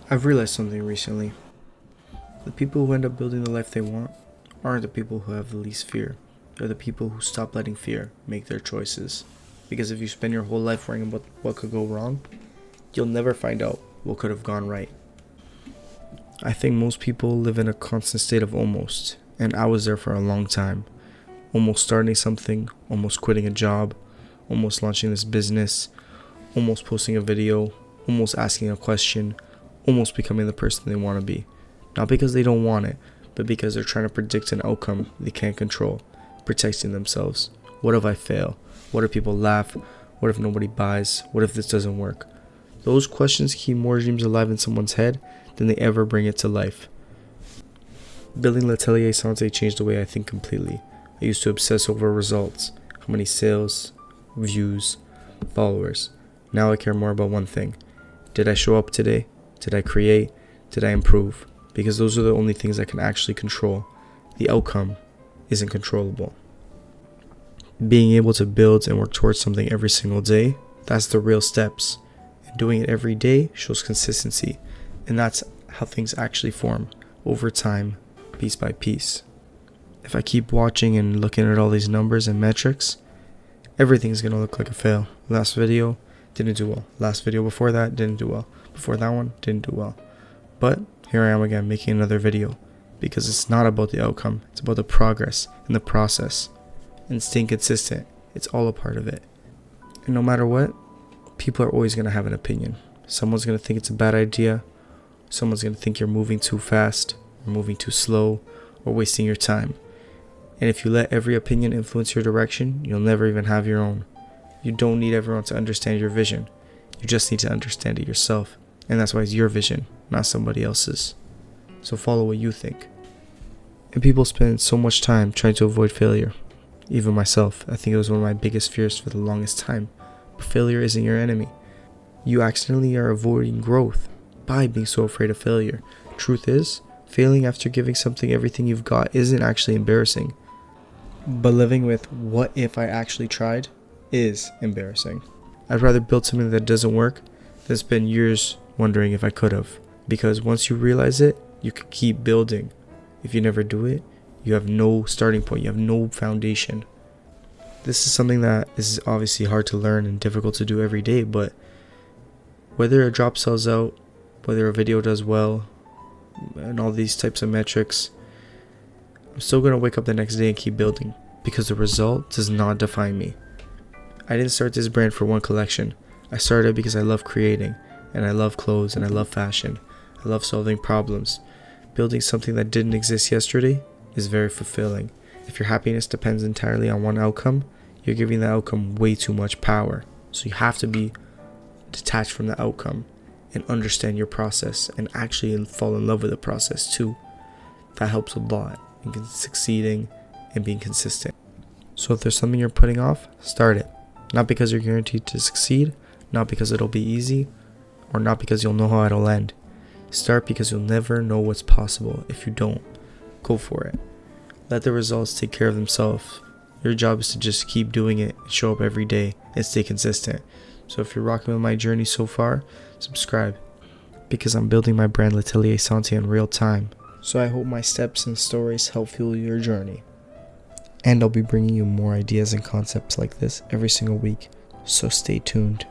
I've realized something recently. The people who end up building the life they want aren't the people who have the least fear. They're the people who stop letting fear make their choices. Because if you spend your whole life worrying about what could go wrong, you'll never find out what could have gone right. I think most people live in a constant state of almost, and I was there for a long time. Almost starting something, almost quitting a job, almost launching this business, almost posting a video, almost asking a question, almost becoming the person they want to be. Not because they don't want it, but because they're trying to predict an outcome they can't control, protecting themselves. What if I fail? What if people laugh? What if nobody buys? What if this doesn't work? Those questions keep more dreams alive in someone's head than they ever bring it to life. Building L'Atelier Santé changed the way I think completely. I used to obsess over results, how many sales, views, followers. Now I care more about one thing. Did I show up today? Did I create? Did I improve? Because those are the only things I can actually control. The outcome isn't controllable. Being able to build and work towards something every single day, that's the real steps. And doing it every day shows consistency. And that's how things actually form, over time, piece by piece. If I keep watching and looking at all these numbers and metrics, everything's going to look like a fail. Last video didn't do well. Last video before that didn't do well. Before that one didn't do well. But here I am again making another video, because it's not about the outcome, it's about the progress and the process. And staying consistent, it's all a part of it. And no matter what, people are always going to have an opinion. Someone's going to think it's a bad idea. Someone's going to think you're moving too fast, or moving too slow, or wasting your time. And if you let every opinion influence your direction, you'll never even have your own. You don't need everyone to understand your vision. You just need to understand it yourself. And that's why it's your vision, not somebody else's. So follow what you think. And people spend so much time trying to avoid failure. Even myself, I think it was one of my biggest fears for the longest time. But failure isn't your enemy. You accidentally are avoiding growth by being so afraid of failure. Truth is, failing after giving something everything you've got isn't actually embarrassing. But living with what if I actually tried is embarrassing. I'd rather build something that doesn't work than spend years wondering if I could have. Because once you realize it, you can keep building. If you never do it, you have no starting point, you have no foundation. This is something that is obviously hard to learn and difficult to do every day, but whether a drop sells out, whether a video does well, and all these types of metrics, I'm still going to wake up the next day and keep building, because the result does not define me. I didn't start this brand for one collection. I started because I love creating, and I love clothes, and I love fashion. I love solving problems. Building something that didn't exist yesterday is very fulfilling. If your happiness depends entirely on one outcome, you're giving the outcome way too much power. So you have to be detached from the outcome and understand your process and actually fall in love with the process too. That helps a lot in succeeding and being consistent. So if there's something you're putting off, start it. Not because you're guaranteed to succeed, not because it'll be easy, or not because you'll know how it'll end. Start because you'll never know what's possible if you don't. Go for it. Let the results take care of themselves. Your job is to just keep doing it and show up every day and stay consistent. So if you're rocking with my journey so far, subscribe. Because I'm building my brand L'Atelier Santé in real time. So I hope my steps and stories help fuel your journey. And I'll be bringing you more ideas and concepts like this every single week. So stay tuned.